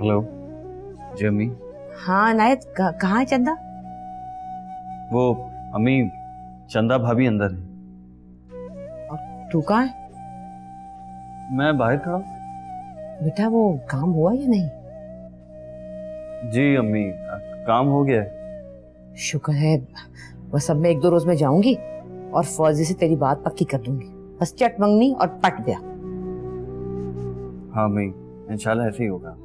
Hello जी अम्मी। हाँ नायत, कहाँ है चंदा? वो अम्मी, चंदा भाभी अंदर है। और तू कहाँ है? मैं बाहर खड़ा हूँ। बेटा वो काम हुआ या नहीं? जी अम्मी, काम हो गया है। शुक्र है। बस अब मैं 1-2 रोज में जाऊंगी और फौजी से तेरी बात पक्की कर दूंगी। बस चट मंगनी और पट गया। हाँ अम्मी, इंशाल्लाह ऐसे ही होगा।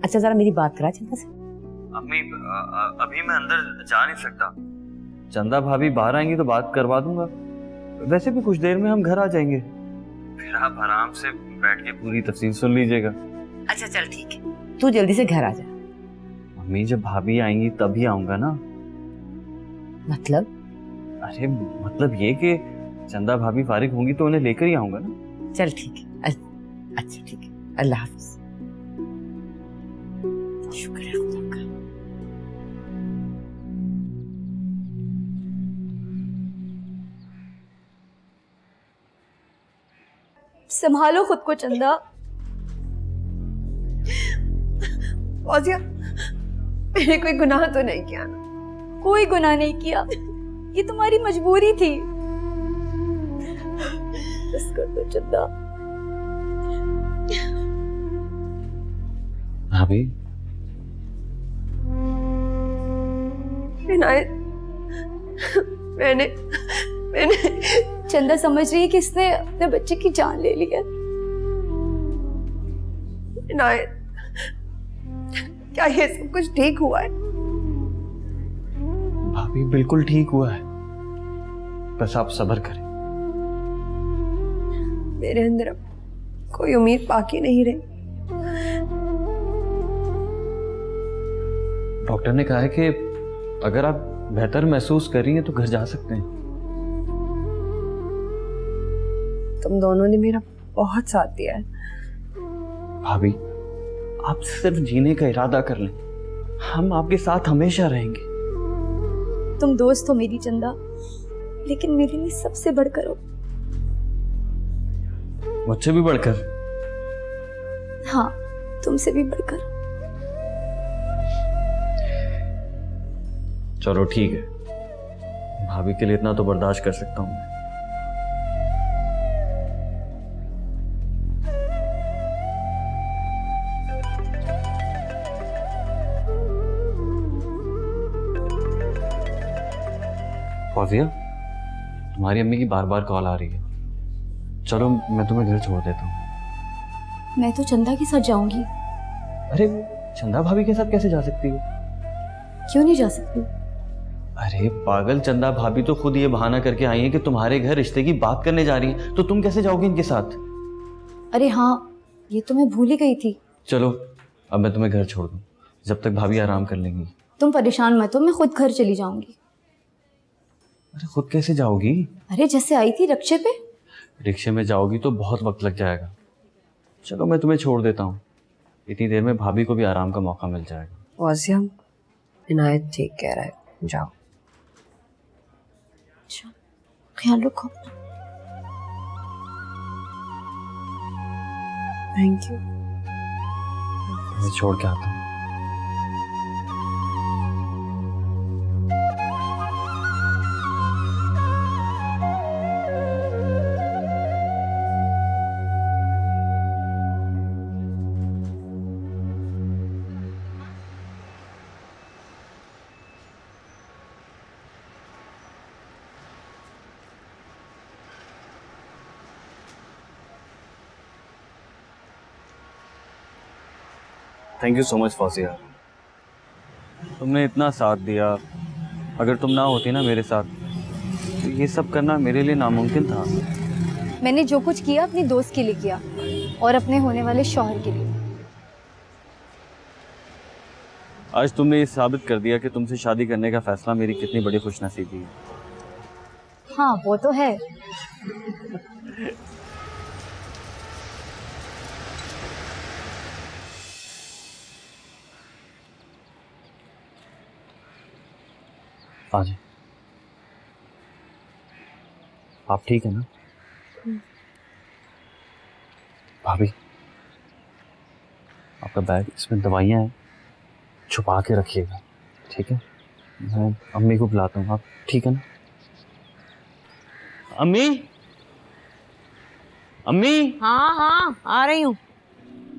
अच्छा जरा मेरी बात करा चंदा से। अम्मी अभी मैं अंदर जा नहीं सकता। चंदा भाभी बाहर आएंगी तो बात करवा दूंगा। वैसे भी कुछ देर में हम घर आ जाएंगे, फिर आप आराम से बैठ के पूरी तफसील सुन लीजिएगा। अच्छा चल ठीक है, तू जल्दी से घर आ जा। अम्मी जब भाभी आएंगी तभी आऊंगा ना। मतलब? अरे मतलब ये कि चंदा भाभी फारिग होंगी तो उन्हें लेकर ही आऊंगा ना। चल ठीक है। अच्छा ठीक है, अल्लाह हाफिज। शुक्र है खुदा का। संभालो खुद को चंदा। फौजिया, मैंने कोई गुनाह तो नहीं किया ना? कोई गुनाह नहीं किया, ये तुम्हारी मजबूरी थी। बस कर दो चंदा। भाभी इनायत, मैंने चंदा समझ रही है कि इसने अपने बच्चे की जान ले ली है। इनायत, क्या ये सब कुछ ठीक हुआ है? भाभी बिल्कुल ठीक हुआ है, बस आप सब्र करें। मेरे अंदर अब कोई उम्मीद बाकी नहीं रही। डॉक्टर ने कहा है कि अगर आप बेहतर महसूस कर रही हैं तो घर जा सकते हैं। तुम दोनों ने मेरा बहुत साथ दिया है। भाभी आप सिर्फ जीने का इरादा कर लें, हम आपके साथ हमेशा रहेंगे। तुम दोस्त हो मेरी चंदा, लेकिन मेरे लिए सबसे बढ़कर हो। मुझसे भी बढ़कर? हाँ, तुमसे भी बढ़कर। चलो ठीक है, भाभी के लिए इतना तो बर्दाश्त कर सकता हूं मैं। फौजिया, तुम्हारी अम्मी की बार बार कॉल आ रही है। चलो मैं तुम्हें घर छोड़ देता हूँ। मैं तो चंदा के साथ जाऊंगी। अरे चंदा भाभी के साथ कैसे जा सकती हो? क्यों नहीं जा सकती? अरे पागल, चंदा भाभी तो खुद ये बहाना करके आई हैं कि तुम्हारे घर रिश्ते की बात करने जा रही हैं, तो तुम कैसे जाओगी इनके साथ? अरे हाँ, ये तो मैं भूल ही गई थी। चलो अब मैं तुम्हें घर छोड़ दूं, जब तक भाभी आराम कर लेंगी। तुम परेशान मत हो, मैं खुद घर चली जाऊंगी। अरे खुद कैसे जाओगी? अरे जैसे आई थी रिक्शे पे। रिक्शे में जाओगी तो बहुत वक्त लग जाएगा। चलो मैं तुम्हें छोड़ देता हूँ, इतनी देर में भाभी को भी आराम का मौका मिल जाएगा। फौजिया, इनायत ठीक कह रहा है, जाओ। अच्छा, ख्याल रखो। Thank you. मैं छोड़ के आता हूँ। Thank you so much Fauzia, तुमने इतना साथ दिया। अगर तुम ना होती ना मेरे साथ तो ये सब करना मेरे लिए नामुमकिन था। मैंने जो कुछ किया अपनी दोस्त के लिए किया और अपने होने वाले शौहर के लिए। आज तुमने ये साबित कर दिया कि तुमसे शादी करने का फैसला मेरी कितनी बड़ी खुशनसीबी है। हाँ वो तो है। हाँ जी, आप ठीक है ना? भाभी आप आपका बैग, इसमें दवाइयाँ हैं, छुपा के रखिएगा, ठीक है? मैं अम्मी को बुलाता हूँ, आप ठीक है ना? अम्मी, अम्मी। हाँ हाँ आ रही हूँ।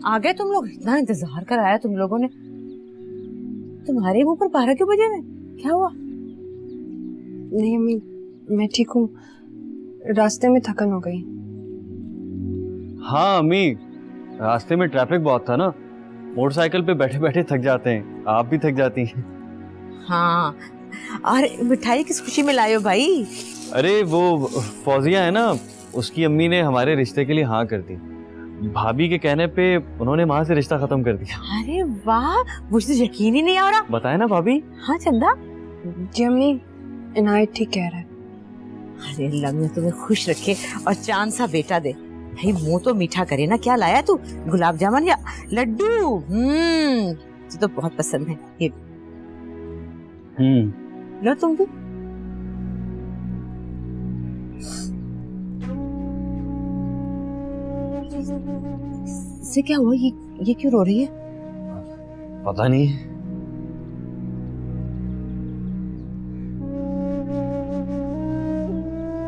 आ गए तुम लोग? इतना इंतजार कराया तुम लोगों ने। तुम्हारे मुंह पर 12 क्यों बजे में? क्या हुआ? नहीं अम्मी, मैं ठीक हूँ, रास्ते में थकन हो गई। हाँ अम्मी, रास्ते में ट्रैफिक बहुत था ना, मोटरसाइकिल पे बैठे बैठे थक जाते हैं, आप भी थक जाती हैं। हाँ, और मिठाई किस खुशी में लाए हो भाई? अरे वो फौजिया है ना, उसकी अम्मी ने हमारे रिश्ते के लिए हाँ कर दी। भाभी के कहने पे उन्होंने वहाँ से रिश्ता खत्म कर दिया। अरे वाह, मुझे तो यकीन ही नहीं आ रहा। बताए ना भाभी? हाँ चंदा। जी अम्मी, इनायत ठीक कह रहा है। अरे अल्लाह में तुम्हें खुश रखे और चांद सा बेटा दे। भाई मुंह तो मीठा करे ना। क्या लाया तू? गुलाब जामुन या लड्डू? मुझे तो बहुत पसंद है ये। लो तुम भी। इससे क्या हुआ? ये क्यों रो रही है? पता नहीं।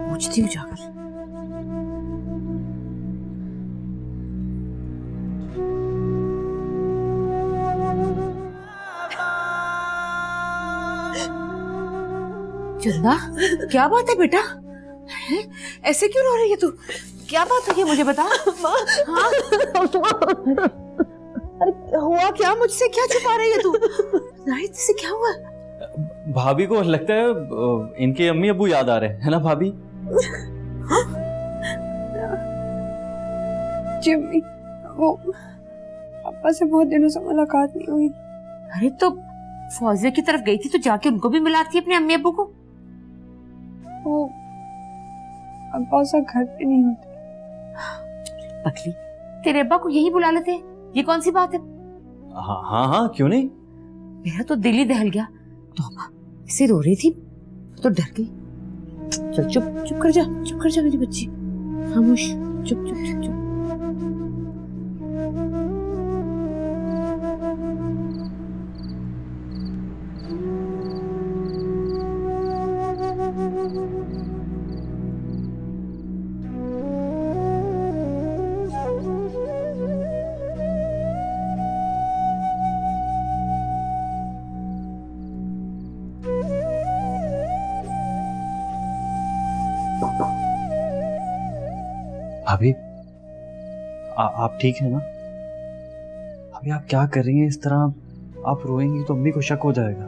पूछती हूँ जाकर। चंदा, क्या बात है बेटा? हैं? ऐसे क्यों रो रही है तू? क्या बात है मुझे बता। हाँ? अरे हुआ क्या? मुझसे क्या छुपा रही है तू? नहीं, तुझसे क्या हुआ? भाभी को लगता है इनके अम्मी अब्बू याद आ रहे हैं, है ना भाभी? जी अम्मी, वो पापा से बहुत दिनों से मुलाकात नहीं हुई। अरे तो फौजिया की तरफ गई थी तो जाके उनको भी मिलाती अपने अम्मी अब्बू को। वो अब्बा सा घर पे नहीं होते। पकली, तेरे अब्बा को यही बुला लेते। ये कौन सी बात है? हाँ हाँ हाँ, क्यों नहीं? मेरा तो दिल ही दहल गया। तौबा, इसे रो रही थी तो डर गई। चल चुप चुप कर जा मेरी बच्ची। खामोश, चुप चुप चुप चुप। भाभी, आप ठीक है ना? भाभी आप क्या कर रही हैं इस तरह? आप रोएंगी तो अम्मी को शक हो जाएगा।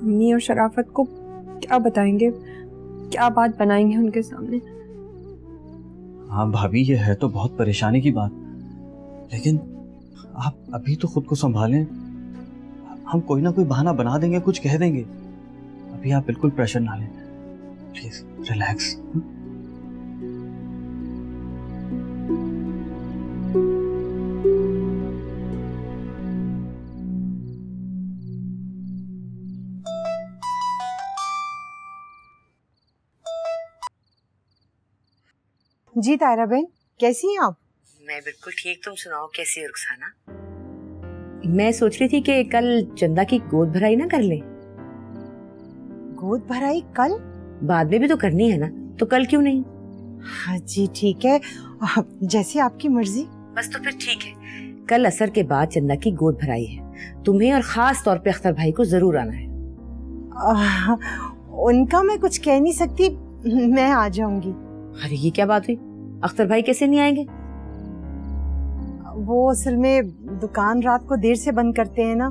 अम्मी और शराफत को क्या बताएंगे, क्या बात बनाएंगे उनके सामने? हाँ भाभी, ये है तो बहुत परेशानी की बात, लेकिन आप अभी तो खुद को संभालें। हम कोई ना कोई बहाना बना देंगे, कुछ कह देंगे। अभी आप बिल्कुल प्रेशर ना लें, प्लीज रिलैक्स। जी तायरा बहन, कैसी हैं आप? मैं बिल्कुल ठीक, तुम सुनाओ कैसी है रुखसाना? मैं सोच रही थी कि कल चंदा की गोद भराई ना कर ले। गोद भराई कल? बाद में भी तो करनी है ना, तो कल क्यों नहीं? हाँ जी ठीक है, जैसी आपकी मर्जी। बस तो फिर ठीक है। कल असर के बाद चंदा की गोद भराई है। तुम्हें और खास तौर पे अख्तर भाई को जरूर आना है। उनका मैं कुछ कह नहीं सकती, मैं आ जाऊंगी। अरे ये क्या बात हुई? अख्तर भाई कैसे नहीं आएंगे? वो असल में दुकान रात को देर से बंद करते हैं ना।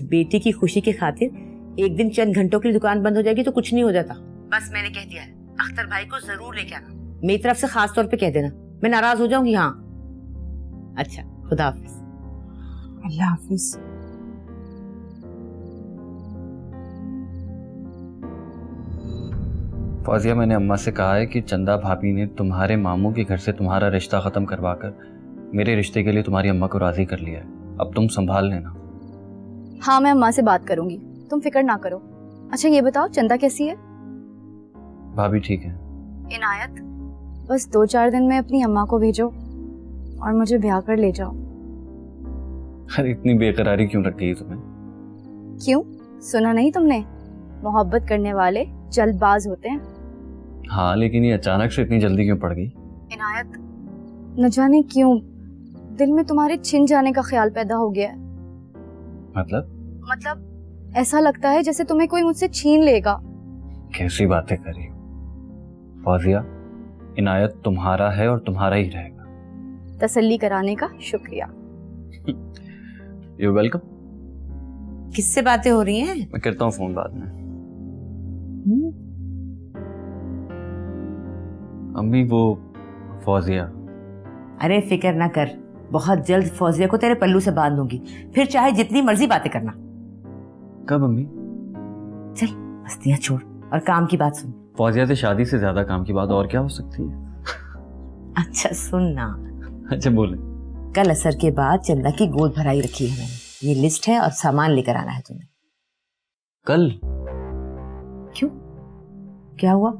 बेटी की खुशी की खातिर एक दिन चंद घंटों के लिए दुकान बंद हो जाएगी तो कुछ नहीं हो जाता। बस मैंने कह दिया है, अख्तर भाई को जरूर लेके आना। मेरी तरफ से खास तौर पे कह देना, मैं नाराज हो जाऊंगी। हाँ अच्छा, खुदा हाफिज। अल्लाह हाफिज। फौजिया, मैंने अम्मा से कहा है कि चंदा भाभी ने तुम्हारे मामू के घर से तुम्हारा रिश्ता खत्म करवाकर मेरे रिश्ते के लिए तुम्हारी अम्मा को राजी कर लिया है। अब तुम संभाल लेना। हाँ, मैं अम्मा से बात करूंगी, तुम फिक्र ना करो। अच्छा ये बताओ, चंदा कैसी है? भाभी ठीक है। इनायत, बस 2-4 दिन में अपनी अम्मा को भेजो और मुझे ब्याह कर ले जाओ। अरे इतनी बेकरारी क्यों लग गई तुम्हें? क्यों, सुना नहीं तुमने? मोहब्बत करने वाले जल्दबाज होते हैं। हाँ, लेकिन ये अचानक से इतनी जल्दी क्यों पड़ गई? इनायत, न जाने क्यों दिल में तुम्हारे छिन जाने का ख्याल पैदा हो गया है। मतलब ऐसा लगता है जैसे तुम्हें कोई मुझसे छीन लेगा। कैसी बातें कर रही हो फौजिया? इनायत तुम्हारा है और तुम्हारा ही रहेगा। तसल्ली कराने का शुक्रिया। You welcome. किससे बातें हो रही हैं? मैं करता हूँ फोन बाद में। अम्मी वो फौजिया। अरे फिक्र ना कर, बहुत जल्द फौजिया को तेरे पल्लू से बांध दूंगी, फिर चाहे जितनी मर्जी बातें करना। कब अम्मी? चल मस्तियां छोड़ और काम की बात सुन। फौजिया से शादी से ज्यादा काम की बात और क्या हो सकती है? अच्छा सुन ना, अच्छा बोले। कल असर के बाद चंदा की गोद भराई रखी है मैंने। ये लिस्ट है और सामान लेकर आना है तुम्हें। कल? क्यों, क्या हुआ?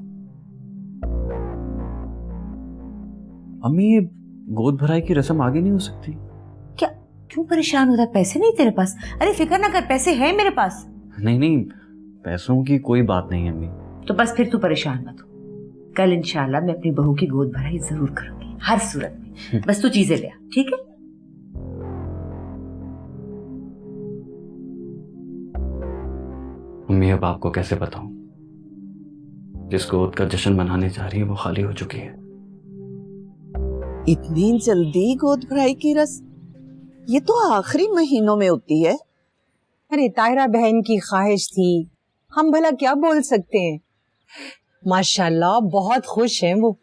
अम्मी ये गोद भराई की रस्म आगे नहीं हो सकती? क्या, क्यों परेशान होता है? पैसे नहीं तेरे पास? अरे फिक्र ना कर, पैसे हैं मेरे पास। नहीं, पैसों की कोई बात नहीं है अम्मी। तो बस फिर तू परेशान मत हो। कल इंशाल्लाह मैं अपनी बहू की गोद भराई जरूर करूंगी, हर सूरत में। बस तू चीजें ले आ, ठीक है? अम्मी अब आपको कैसे बताऊं, जिस गोद का जश्न मनाने जा रही है वो खाली हो चुकी है। इतनी जल्दी गोद भराई की रस्म? ये तो आखिरी महीनों में होती है। अरे ताहिरा बहन की ख्वाहिश थी, हम भला क्या बोल सकते हैं। माशाल्लाह बहुत खुश हैं वो।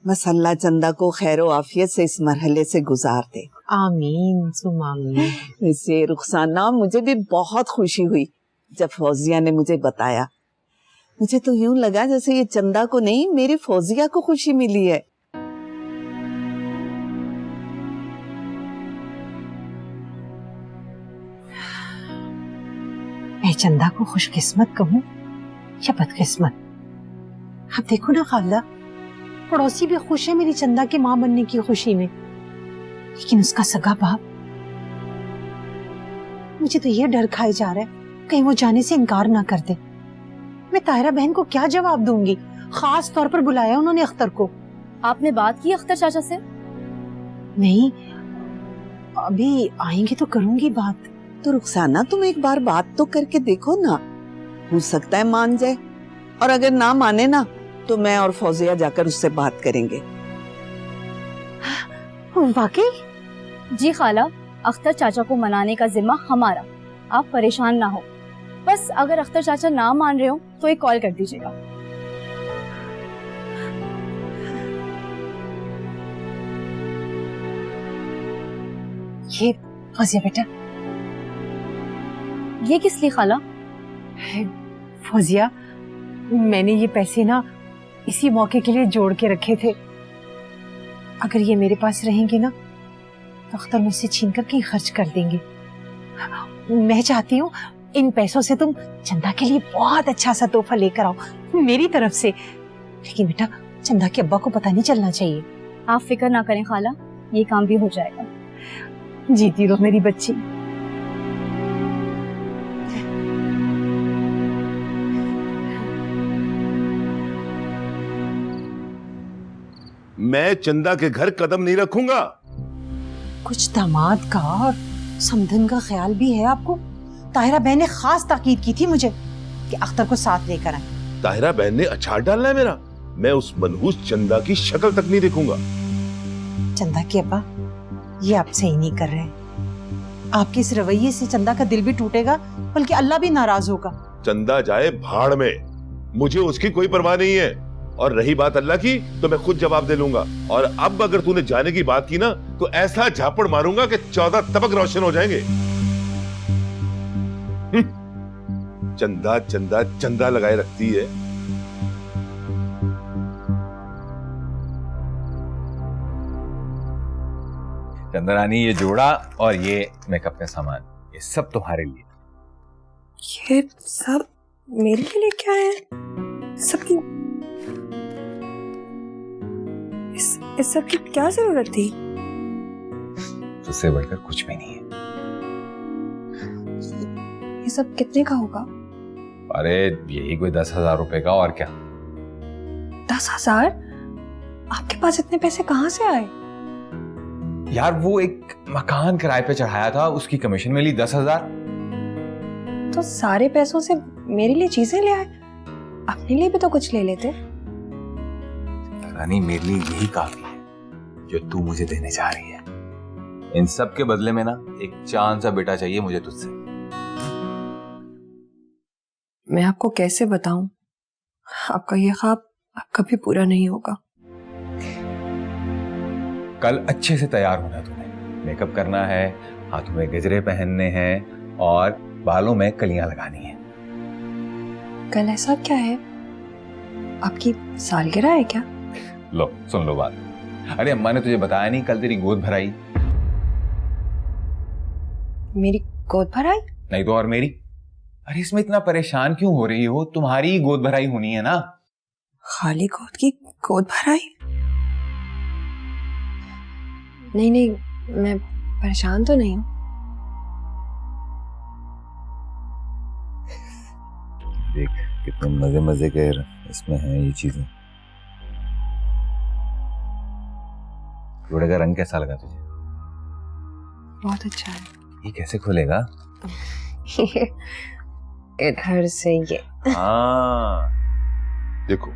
बस अल्लाह चंदा को खैरो आफियत से इस मरहले से गुजार दे। आमीन सुम आमीन। वैसे रुखसाना, मुझे भी बहुत खुशी हुई जब फौजिया ने मुझे बताया। मुझे तो यूं लगा जैसे ये चंदा को नहीं, मेरी फौजिया को खुशी मिली है। मैं चंदा को खुशकिस्मत कहूँ या बदकिस्मत? अब देखो ना खाला, पड़ोसी भी खुश है मेरी चंदा के माँ बनने की खुशी में, लेकिन उसका सगा बाप, मुझे तो ये डर खाए जा रहा है कहीं वो जाने से इनकार ना कर दे। मैं ताहिरा बहन को क्या जवाब दूंगी? खास तौर पर बुलाया उन्होंने अख्तर को। आपने बात की अख्तर चाचा से? नहीं, अभी आएंगे तो करूंगी बात। तो रुखसाना, तुम एक बार बात तो करके देखो ना, हो सकता है मान जाए, और अगर ना माने ना तो मैं और फौजिया जाकर उससे बात करेंगे। वाकई? जी खाला, अख्तर चाचा को मनाने का जिम्मा हमारा, आप परेशान ना हो। बस अगर अख्तर चाचा ना मान रहे हो तो एक कॉल कर दीजिएगा। ये फौजिया बेटा। ये किस लिए खाला? फौजिया, मैंने ये पैसे ना इसी मौके के लिए जोड़ के रखे थे। अगर ये मेरे पास रहेंगे ना तो अख्तर मुझसे छीन कर कहीं खर्च कर देंगे। मैं चाहती हूँ इन पैसों से तुम चंदा के लिए बहुत अच्छा सा तोहफा लेकर आओ मेरी तरफ से। लेकिन बेटा, चंदा के अब्बा को पता नहीं चलना चाहिए। आप फिक्र ना करें खाला, ये काम भी हो जाएगा। जीती रहो मेरी बच्ची। मैं चंदा के घर कदम नहीं रखूंगा। कुछ दामाद का और समधन का ख्याल भी है आपको? ताहिरा बहन ने खास ताकीद की थी मुझे कि अख्तर को साथ लेकर आए। ताहिरा बहन ने अचार डालना है मेरा? मैं उस मनहूस चंदा की शक्ल तक नहीं देखूंगा। चंदा के अब्बा, ये आप सही नहीं कर रहे। आपके इस रवैये से चंदा का दिल भी टूटेगा, बल्कि अल्लाह भी नाराज होगा। चंदा जाए भाड़ में, मुझे उसकी कोई परवाह नहीं है। और रही बात अल्लाह की, तो मैं खुद जवाब दे लूंगा। और अब अगर तूने जाने की बात की ना, तो ऐसा झापड़ मारूंगा कि 14 तबक रोशन हो जाएंगे। चंदा चंदा चंदा लगाए रखती है। चंद्रानी, ये जोड़ा और ये मेकअप का सामान, ये सब तुम्हारे लिए। ये सब मेरे लिए क्या है? सबकी इस सब की क्या जरूरत थी? उससे बढ़कर कुछ भी नहीं है। ये सब कितने का होगा? अरे यही कोई 10,000 रुपए का, और क्या। 10,000? आपके पास इतने पैसे कहाँ से आए? यार वो एक मकान किराए पे चढ़ाया था, उसकी कमीशन मिली 10,000। तो सारे पैसों से मेरे लिए चीजें ले आए, अपने लिए भी तो कुछ ले लेते। रानी मेरे लिए यही काफी है जो तू मुझे देने जा रही है। इन सब के बदले में ना एक चांद सा बेटा चाहिए मुझे तुझसे। मैं आपको कैसे बताऊं, आपका ये ख्वाब अब कभी पूरा नहीं होगा। कल अच्छे से तैयार होना है तूने, मेकअप करना है, हाथों में गजरे पहनने हैं और बालों में कलियां लगानी है। कल ऐसा क्या है? आपकी सालगिरह है क्या? लो सुन लो बात। अरे अम्मा ने तुझे बताया नहीं, कल तेरी गोद भराई। मेरी गोद भराई? नहीं तो और मेरी। अरे इसमें इतना परेशान क्यों हो रही हो, तुम्हारी ही गोद भराई होनी है ना। खाली गोद की गोद भराई? नहीं नहीं, मैं परेशान तो नहीं हूँ। देख कितने मजे मजे के इसमें हैं ये चीजें। जोड़े का रंग कैसा लगा तुझे? बहुत अच्छा है। ये कैसे खुलेगा? इधर से ये। हाँ देखो,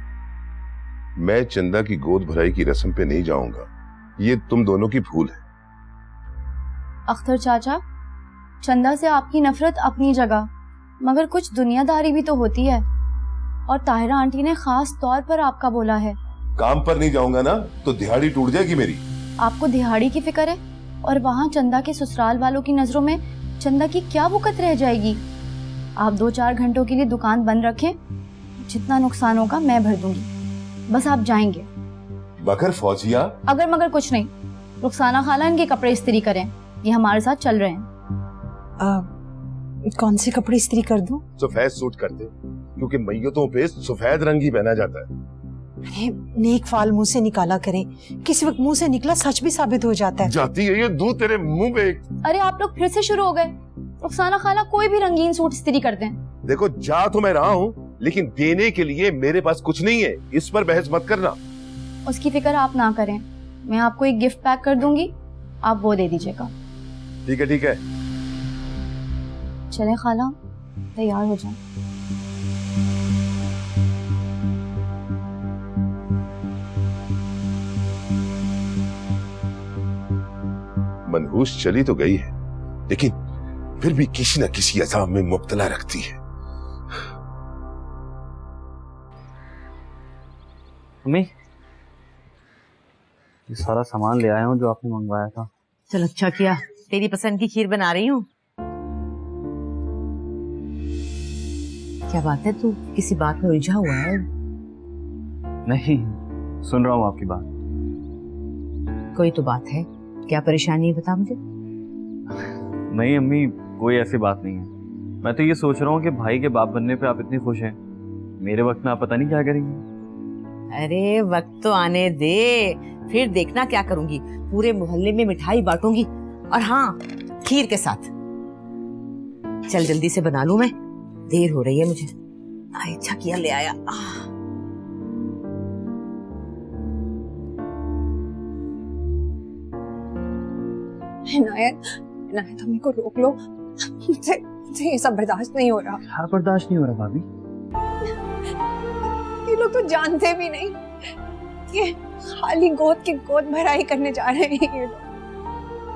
मैं चंदा की गोद भराई की रस्म पे नहीं जाऊंगा, ये तुम दोनों की भूल है। अख्तर चाचा, चंदा से आपकी नफरत अपनी जगह, मगर कुछ दुनियादारी भी तो होती है, और ताहिरा आंटी ने खास तौर पर आपका बोला है। काम पर नहीं जाऊंगा ना तो दिहाड़ी टूट जाएगी मेरी। आपको दिहाड़ी की फिक्र है, और वहाँ चंदा के ससुराल वालों की नजरों में चंदा की क्या वक़्त रह जाएगी। आप 2-4 घंटों के लिए दुकान बंद रखें, जितना नुकसान होगा मैं भर दूंगी, बस आप जाएंगे। मगर फौजिया। अगर मगर कुछ नहीं, रुखसाना खाला इनके कपड़े इस्त्री करें, ये हमारे साथ चल रहे हैं। कौन से कपड़े इस्त्री कर दूं? सफेद सूट कर दे, क्योंकि मैयतों पे सफेद रंग ही पहना जाता है। अरे नेक फाल मुंह से निकाला करें, किसी वक्त मुंह से निकला सच भी साबित हो जाता है। जाती है ये दूध तेरे मुंह पे। अरे आप लोग फिर से शुरू हो गए। रुखसाना खाला कोई भी रंगीन सूट इस्त्री करते हैं। देखो जा तो मैं रहा हूँ, लेकिन देने के लिए मेरे पास कुछ नहीं है, इस पर बहस मत करना। उसकी फिक्र आप ना करें, मैं आपको एक गिफ्ट पैक कर दूंगी, आप वो दे दीजिएगा। ठीक है ठीक है। चले खाला, तैयार हो जाए। मनहूस चली तो गई है, लेकिन फिर भी किसी न किसी अजाब में मुब्तला रखती है। मम्मी, ये सारा सामान ले आया हूँ जो आपने मंगवाया था। चल अच्छा किया, तेरी पसंद की खीर बना रही हूँ। क्या बात है, तू किसी बात में उलझा हुआ है? नहीं, सुन रहा हूँ आपकी बात। कोई तो बात है, क्या परेशानी है बता मुझे। नहीं अम्मी, कोई ऐसी बात नहीं है। मैं तो ये सोच रहा हूँ कि भाई के बाप बनने पे आप इतनी खुश हैं, मेरे वक्त में आप पता नहीं क्या करेंगी। अरे वक्त तो आने दे, फिर देखना क्या करूंगी। पूरे मोहल्ले में मिठाई बांटूंगी, और हाँ खीर के साथ। चल जल्दी से बना लूं, मैं देर हो रही है मुझे। अच्छा किया ले आया। इनायत, इनायत मेरे को रोक लो, मुझे ये सब बर्दाश्त नहीं हो रहा। क्या बर्दाश्त नहीं हो रहा भाभी? ये लोग तो जानते भी नहीं, ये खाली गोद की गोद भराई करने जा रहे हैं ये लोग।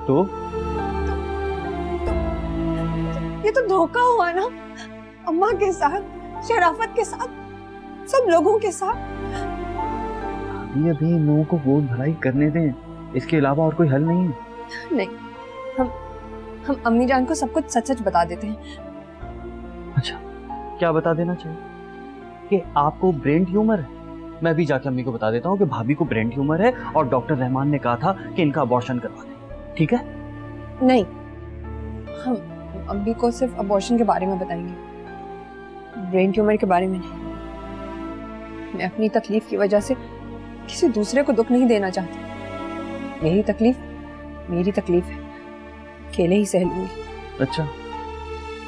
तो ये तो धोखा हुआ ना, अम्मा के साथ, शराफत के साथ, सब लोगों के साथ। अभी इन लोगों को गोद भराई करने दें, इसके अलावा और कोई हल नहीं है। नहीं, हम अम्मी जान को सब कुछ सच सच बता देते हैं। अच्छा, क्या बता देना चाहिए? कि आपको ब्रेन ट्यूमर है? मैं भी जाके अम्मी को बता देता हूँ कि भाभी को ब्रेन ट्यूमर है और डॉक्टर रहमान ने कहा था कि इनका अबॉर्शन करवा दें, ठीक है? नहीं, हम अम्मी को सिर्फ अबॉर्शन के बारे में बताएंगे, ब्रेन ट्यूमर के बारे में नहीं। मैं अपनी तकलीफ की वजह से किसी दूसरे को दुख नहीं देना चाहती। मेरी तकलीफ है, अकेले ही सह लूंगी। अच्छा,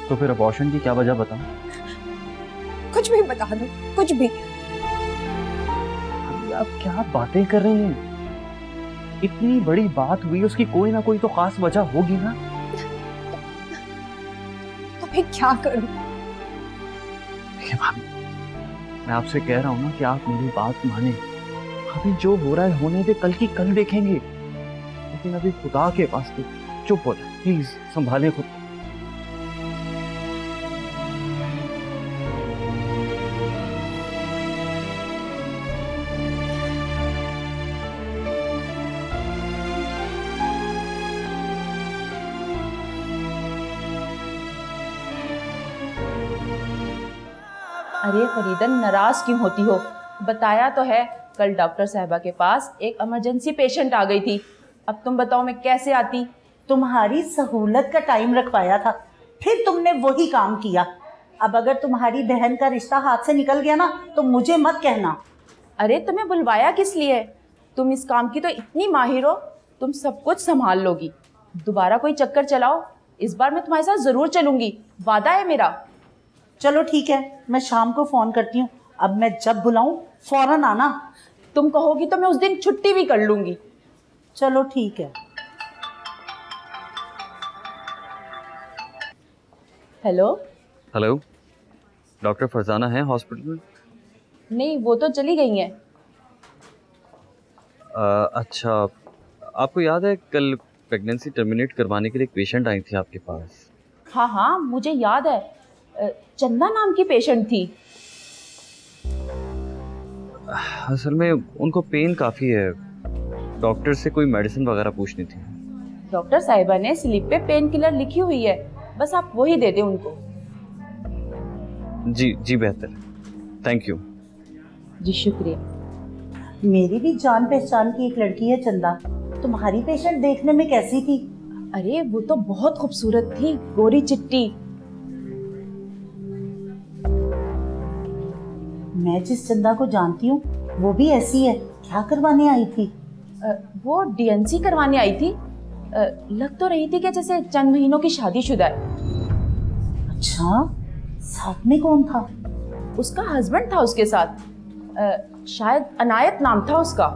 तो फिर अबॉर्शन की क्या वजह बताओ? कुछ भी बता दो, कुछ भी। अभी आप क्या बातें कर रही हैं? इतनी बड़ी बात हुई, उसकी कोई ना कोई तो खास वजह होगी ना। तो फिर क्या करूं? देखिए भाभी, मैं आपसे कह रहा हूँ ना कि आप मेरी बात माने। अभी जो हो रहा है होने दे, कल की कल देखेंगे। लेकिन अभी खुदा के वास्ते चुप हो जाए प्लीज, संभाले खुद को। अरे फरीदन, नाराज क्यों होती हो? बताया तो है, कल डॉक्टर साहबा के पास एक इमरजेंसी पेशेंट आ गई थी। अब तुम बताओ मैं कैसे आती? तुम्हारी सहूलत का टाइम रखवाया था, फिर तुमने वही काम किया। अब अगर तुम्हारी बहन का रिश्ता हाथ से निकल गया ना तो मुझे मत कहना। अरे तुम्हें बुलवाया किस लिए? तुम इस काम की तो इतनी माहिर हो, तुम सब कुछ संभाल लोगी। दोबारा कोई चक्कर चलाओ, इस बार मैं तुम्हारे साथ जरूर चलूंगी, वादा है मेरा। चलो ठीक है, मैं शाम को फोन करती हूँ। अब मैं जब बुलाऊं फौरन आना। तुम कहोगी तो मैं उस दिन छुट्टी भी कर लूंगी। चलो ठीक है। हेलो। हेलो, डॉक्टर फरजाना है हॉस्पिटल में? नहीं, वो तो चली गई हैं। अच्छा, आपको याद है कल प्रेगनेंसी टर्मिनेट करवाने के लिए एक पेशेंट आई थी आपके पास? हाँ हाँ, मुझे याद है। चंदा नाम की पेशेंट थी। असल में उनको पेन काफ़ी है, डॉक्टर से कोई मेडिसिन वगैरह पूछनी थी। डॉक्टर साहिबा ने स्लिप पे पेन किलर लिखी हुई है, बस आप वही दे दें उनको। जी जी, बेहतर, थैंक यू। जी शुक्रिया। मेरी भी जान पहचान की एक लड़की है चंदा। तुम्हारी पेशेंट देखने में कैसी थी? अरे वो तो बहुत खूबसूरत थी, गोरी चिट्टी। मैं जिस चंदा को जानती हूँ वो भी ऐसी है। क्या करवाने आई थी? वो डीएनसी करवाने आई थी। लग तो रही थी कि जैसे चंद महीनों की शादीशुदा है। अच्छा, साथ में कौन था? उसका हस्बैंड था उसके साथ, शायद अनायत नाम था उसका।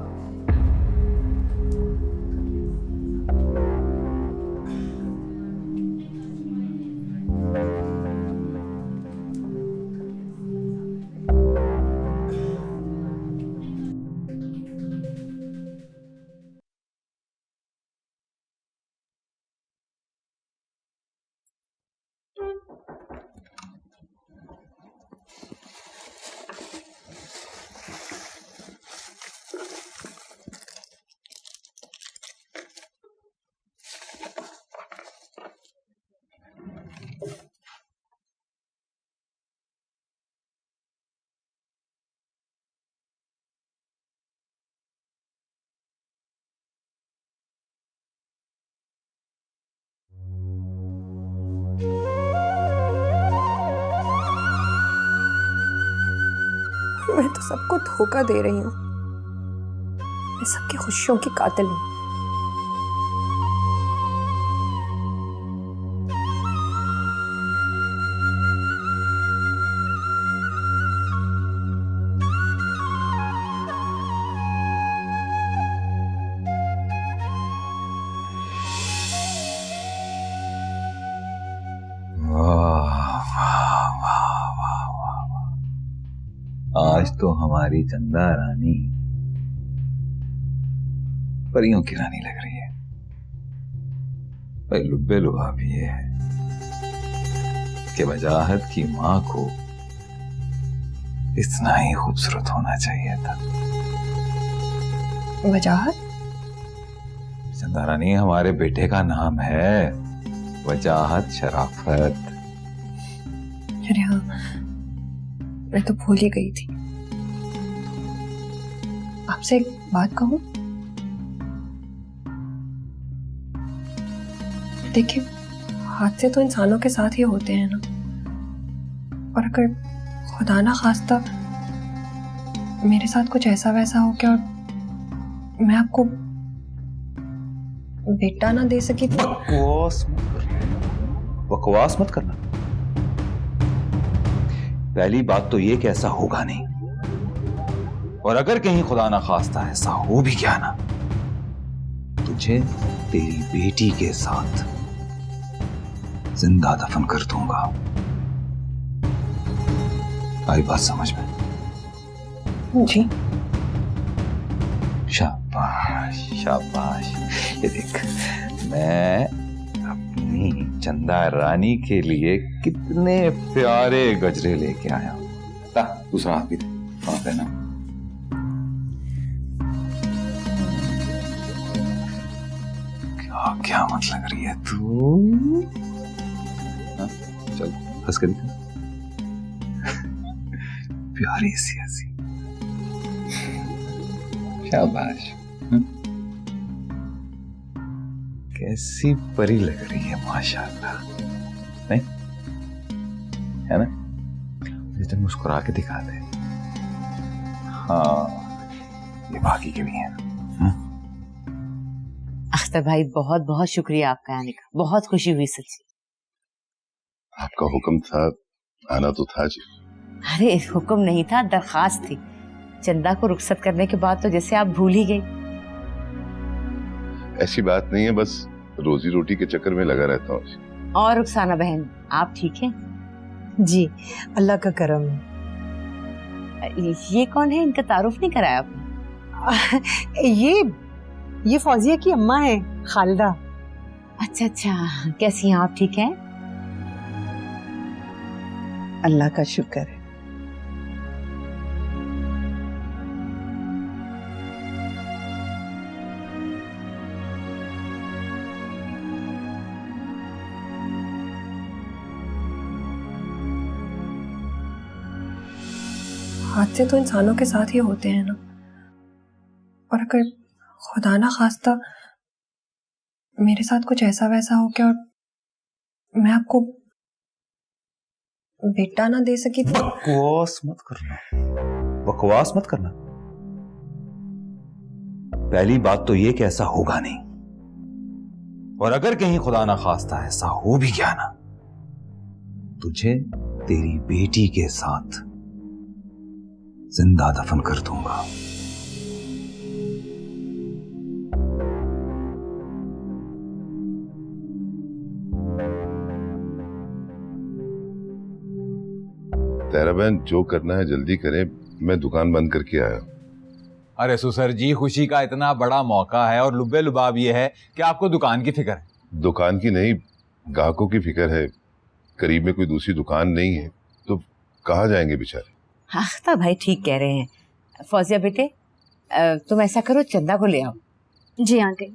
मैं तो सबको धोखा दे रही हूँ। मैं सबकी खुशियों की कातिल हूँ। आज तो हमारी चंदा रानी परियों की रानी लग रही है। पर लुब्बे लुभाव ये है कि वजाहत की मां को इतना ही खूबसूरत होना चाहिए था। वजाहत? चंदा रानी हमारे बेटे का नाम है, वजाहत शराफत। अरे हाँ, मैं तो भूल ही गई थी। आपसे एक बात कहूं? देखिए, हादसे तो इंसानों के साथ ही होते हैं ना, और अगर खुदा ना खास्ता मेरे साथ कुछ ऐसा वैसा हो गया और मैं आपको बेटा ना दे सकी तो बकवास मत करना। पहली बात तो ये कि ऐसा होगा नहीं, और अगर कहीं खुदा ना खास्ता ऐसा हो भी गया ना, तुझे तेरी बेटी के साथ जिंदा दफन कर दूंगा। आई बात समझ में? जी। शाबाश शाबाश। ये देख, मैं अपनी चंदा रानी के लिए कितने प्यारे गजरे लेके आया हूं। ला, दूसरा हाथ भी दे, वहां पे ना। क्या क्या मत लग रही है तू? हाँ, चल हंस कर दिखा। प्यारी सी हंसी। शाबाश। कैसी परी लग रही है माशाल्लाह, नहीं है ना? मुझे मुस्कुरा के दिखा दे। हाँ, ये बाकी के भी हैं। अख्तर भाई बहुत बहुत शुक्रिया आपका आने का, बहुत खुशी हुई सच्ची। आपका हुक्म था, आना तो था जी। अरे हुक्म नहीं था, दरखास्त थी। चंदा को रुखसत करने के बाद तो जैसे आप भूल ही गई। ऐसी बात नहीं है, बस रोजी रोटी के चक्कर में लगा रहता हूँ। और रुखसाना बहन, आप ठीक हैं? जी, अल्लाह का करम है। ये कौन है? इनका तारुफ नहीं कराया आपने? ये फौजिया की अम्मा है, खालिदा। अच्छा अच्छा, कैसी हैं आप? ठीक हैं? अल्लाह का शुक्र है। हादसे तो इंसानों के साथ ही होते हैं ना, और अगर खुदा ना खास्ता मेरे साथ कुछ ऐसा वैसा हो गया और मैं आपको बेटा ना दे सकी तो बकवास मत करना, बकवास मत करना। पहली बात तो ये कि ऐसा होगा नहीं, और अगर कहीं खुदा ना खास्ता ऐसा हो भी गया ना, तुझे तेरी बेटी के साथ जिंदा दफन कर दूंगा। तेरा बहन, जो करना है जल्दी करें, मैं दुकान बंद करके आया। अरे सुसर जी, खुशी का इतना बड़ा मौका है और लुब्बे लुबाब ये है कि आपको दुकान की फिक्र है। दुकान की नहीं, ग्राहकों की फिक्र है। करीब में कोई दूसरी दुकान नहीं है तो कहाँ जाएंगे बेचारे। अख्तर भाई ठीक कह रहे हैं। फौजिया बेटे, तुम ऐसा करो, चंदा को ले आओ। जी आंटी।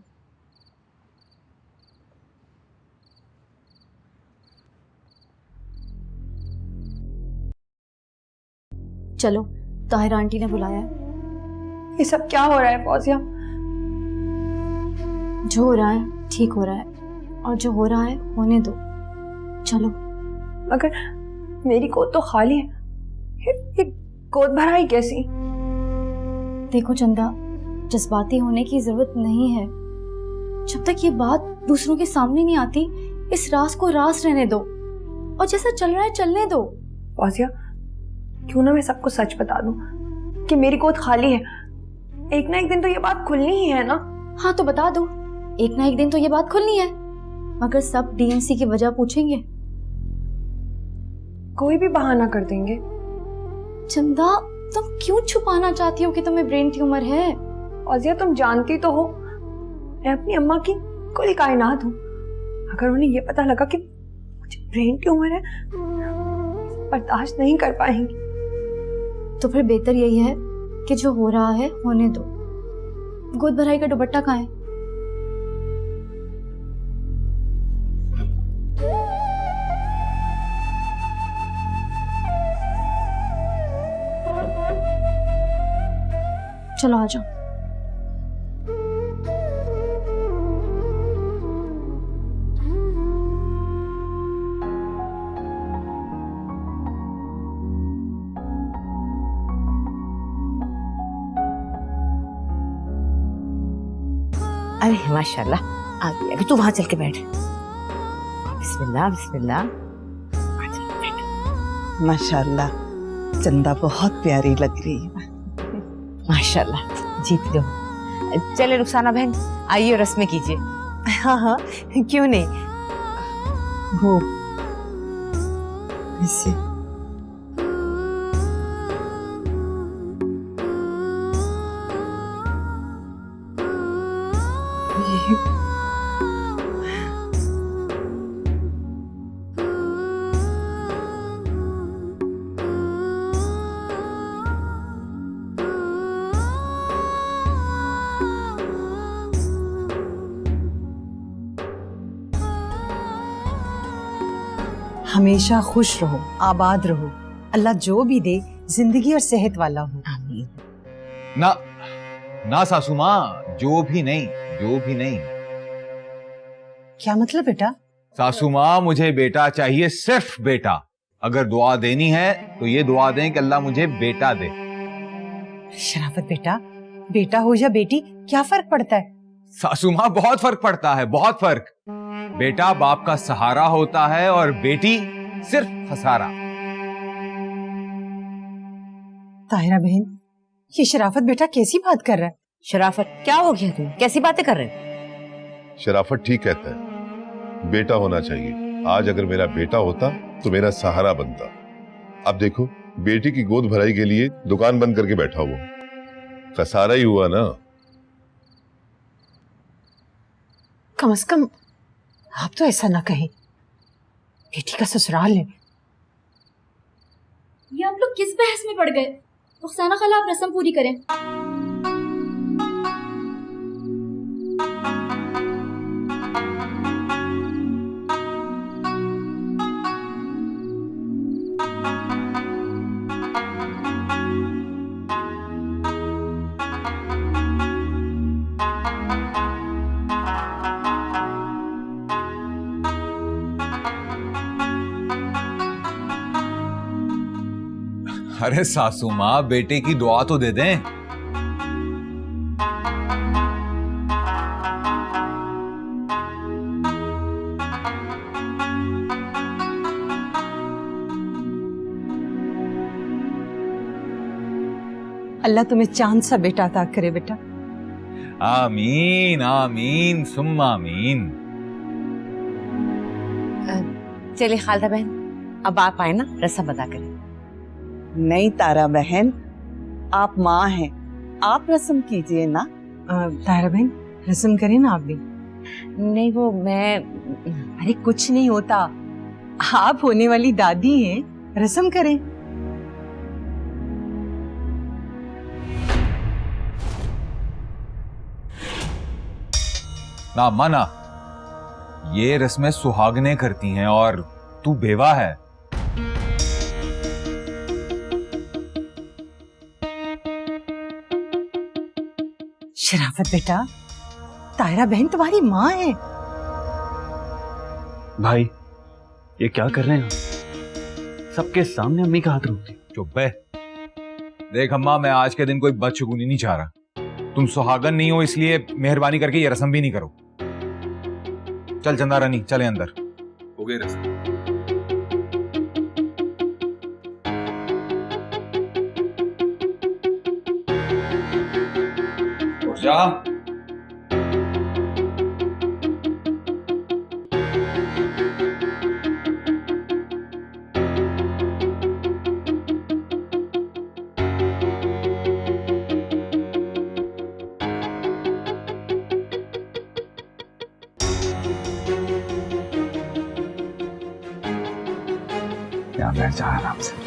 चलो, ताहिर आंटी ने बुलाया है। ये सब क्या हो रहा है फौजिया? जो हो रहा है ठीक हो रहा है, और जो हो रहा है होने दो। चलो। मगर मेरी गोद तो खाली है, ये गोद भराई कैसी? देखो चंदा, जज्बाती होने की जरूरत नहीं है। जब तक ये बात दूसरों के सामने नहीं आती, इस राज को राज रहने दो, और जैसा चल रहा है चलने दो। फौजिया, क्यों ना मैं सबको सच बता दूं कि मेरी गोद खाली है। एक ना एक दिन तो ये बात खुलनी ही है ना। हाँ तो बता दो, एक ना एक दिन तो ये बात खुलनी है। मगर सब डीएनसी की वजह पूछेंगे। कोई भी बहाना कर देंगे। चंदा, तुम क्यों छुपाना चाहती हो कि तुम्हें ब्रेन ट्यूमर है? फौजिया, तुम जानती तो हो मैं अपनी अम्मा की कुल कायनात हूँ। अगर उन्हें ये पता लगा कि मुझे ब्रेन ट्यूमर है, बर्दाश्त नहीं कर पाएंगी। तो फिर बेहतर यही है कि जो हो रहा है होने दो। गोद भराई का दुपट्टा कहाँ है? चलो आ जाओ। अरे माशाल्लाह, अभी तू वहां चल के बैठ। बिस्मिल्लाह बिस्मिल्लाह। अच्छा, बैठ। माशाल्लाह चंदा बहुत प्यारी लग रही है। माशाल्लाह, जीत लो। चले रुखसाना बहन, आइए रस्में कीजिए। हाँ हाँ, क्यों नहीं। वो ऐसे हमेशा खुश रहो, आबाद रहो। अल्लाह जो भी दे जिंदगी और सेहत वाला हो। आमीन। ना ना सासू माँ, जो भी नहीं, जो भी नहीं। क्या मतलब बेटा? सासू माँ, मुझे बेटा चाहिए, सिर्फ बेटा। अगर दुआ देनी है तो ये दुआ दें कि अल्लाह मुझे बेटा दे। शराफत बेटा, बेटा हो या बेटी क्या फर्क पड़ता है? सासू माँ, बहुत फर्क पड़ता है, बहुत फर्क। बेटा बाप का सहारा होता है और बेटी सिर्फ खसारा। ताहिरा बहन, ये शराफत बेटा कैसी बात कर रहा है? शराफत, क्या हो गया तुम? कैसी बातें कर रहे हो? शराफत ठीक कहता है, बेटा होना चाहिए। आज अगर मेरा बेटा होता तो मेरा सहारा बनता। अब देखो, बेटी की गोद भराई के लिए दुकान बंद करके बैठा हुआ, खसारा ही हुआ ना। कम से कम आप तो ऐसा ना कहें, बेटी का ससुराल है। ये आप लोग किस बहस में पड़ गए? रुखसाना खाला, आप रस्म पूरी करें। अरे सासू माँ, बेटे की दुआ तो दे दें। अल्लाह तुम्हें चांद सा बेटा अता करे बेटा। आमीन आमीन सुम्मा आमीन। चलिए खालदा बहन, अब आप आए ना, रस्म अदा करें। नहीं तारा बहन, आप माँ हैं, आप रस्म कीजिए ना। ताहिरा बहन, रस्म करें ना आप भी। नहीं, वो मैं अरे कुछ नहीं होता, आप होने वाली दादी हैं, रस्म करें। ना माना, ये रस्में सुहागनें करती हैं और तू बेवा है। शराफत बेटा, ताहिरा बहन तुम्हारी माँ है। भाई, ये क्या कर रहे हैं? सबके सामने अम्मी का हाथ रोकती। चुप है। देख अम्मा, मैं आज के दिन कोई बदशगुनी नहीं चाह रहा। तुम सुहागन नहीं हो, इसलिए मेहरबानी करके ये रस्म भी नहीं करो। चल चंदा रानी, चले अंदर। हो गई रस्म। जा। यहाँ बैठ जा आराम से।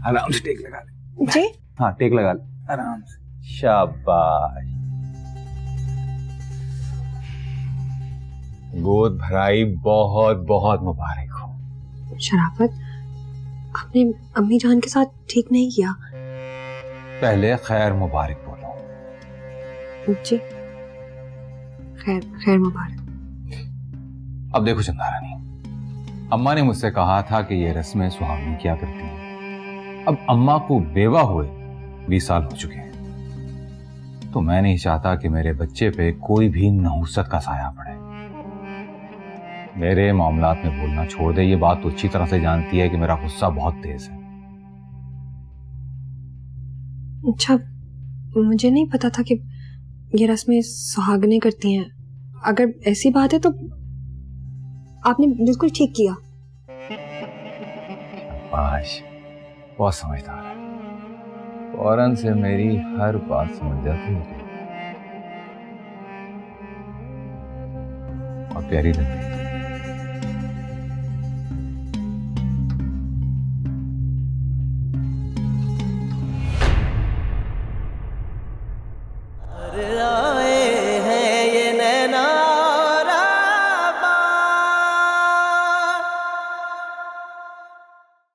आराम से टेक लगा ले। जी हाँ, टेक लगा ले आराम से। शाबाश। गोद भराई बहुत बहुत मुबारक हो। शराफत, आपने अम्मी जान के साथ ठीक नहीं किया। पहले खैर मुबारक बोलो। जी, खैर खैर मुबारक। अब देखो चंदा रानी, अम्मा ने मुझसे कहा था कि ये रस्में सुहागनी क्या करती हैं। अब अम्मा को बेवा हुए 20 साल हो चुके हैं, तो मैं नहीं चाहता कि मेरे बच्चे पे कोई भी नहुसत का साया पड़े। मेरे मामलात में बोलना छोड़ दे, ये बात तो अच्छी तरह से जानती है कि मेरा गुस्सा बहुत तेज है। अच्छा, मुझे नहीं पता था कि ये रस्में सुहागनें करती हैं। अगर ऐसी बात है तो आपने बिल्कुल ठीक किया। शाबाश, बहुत समझदार है, फौरन से मेरी हर बात समझ जाती है। और प्यारी लगती है।